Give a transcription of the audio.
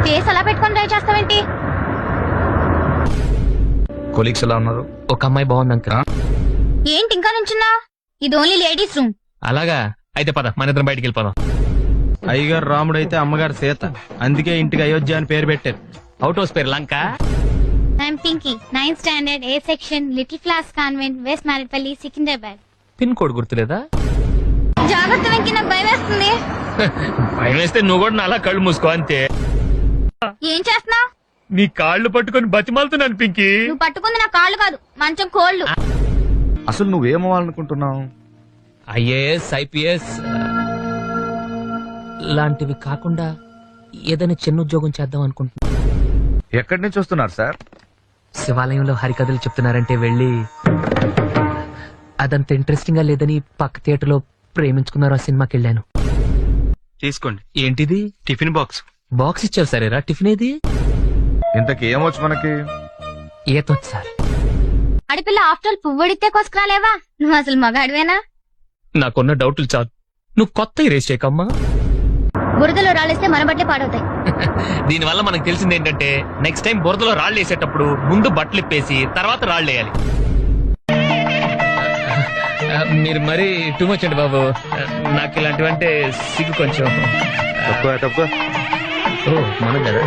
Face అలా పెట్టుకొని try చేస్తావేంటి? Colleagues ఎలా ఉన్నారు? ఒక అమ్మాయి బాగుంది అంకుల్. ఏంటి ఇంకా నుంచున్నా? ఇది ఓన్లీ లేడీస్ రూమ్. అలాగా అయితే పద మన ఇద్దరం బయటికి వెళ్ళిపోదాం. అయ్యగారు రాముడు అయితే అమ్మగారు సీత, అందుకే ఇంటికి అయోధ్య అని పేరు పెట్టారు. అవుట్ హౌస్ పేరు Lanka. I'm Pinky, 9th standard, A section, little flower convent, west Marredpally, Secunderabad. Pin code గుర్తులేదా? జాగ్రత్త వెంకి, నాకు భయం వేస్తుంది. భయం వేస్తే నువ్వు కూడా నా అలా కళ్ళు మూసుకో అంతే. ఏం చేస్తున్నావు? నీ కాళ్ళు పట్టుకొని బతిమాలుతున్నాను పింకీ. నువ్వు పట్టుకుంది నా కాళ్ళు కాదు, మంచం కోళ్ళు. అసలు నువ్వేమవ్వాలనుకుంటున్నావు? ఐఏఎస్, ఐపీఎస్ లాంటివి కాకుండా ఏదైనా చిన్న ఉద్యోగం చేద్దాం అనుకుంటున్నా. ఎక్కడి నుంచి వస్తున్నారు సార్? శివాలయంలో హరికథలు చెప్తున్నారంటే వెళ్ళి, అదంత ఇంట్రెస్టింగ్ గా లేదని పక్క థియేటర్ లో ప్రేమించుకున్నారు ఆ సినిమాకి వెళ్ళాను. తీసుకోండి. ఏంటిది? Tiffin box. బాక్స్ ఇచ్చావు సరేరా, టిఫిన్ ఏది? ఇంతకీ ఏమొచ్చు మనకి? ఏతొచ్చు సార్. అడిపిల్ల ఆఫ్టర్ పువ్వడితే కోసుకురాలేవా? నువ్వు అసలు మగాడివేనా? నాకున్న డౌట్లు చాలు, నువ్వు కొత్త ఇరేస్ చేయకమ్మా. బురదలో రాళ్ళేస్తే మన బట్టలే పాడవుతాయి. దీనివల్ల మనకు తెలిసింది ఏంటంటే నెక్స్ట్ టైం బురదలో రాళ్ళు వేసేటప్పుడు ముందు బట్టలు ఇప్పేసి తర్వాత రాళ్ళు వేయాలి. మీరు మరీ టూ మచ్ అండి బాబు, నాకు ఇలాంటివంటే సిగ్గు కొంచెం. తక్కువ తక్కువ. ఓ మనం కదా.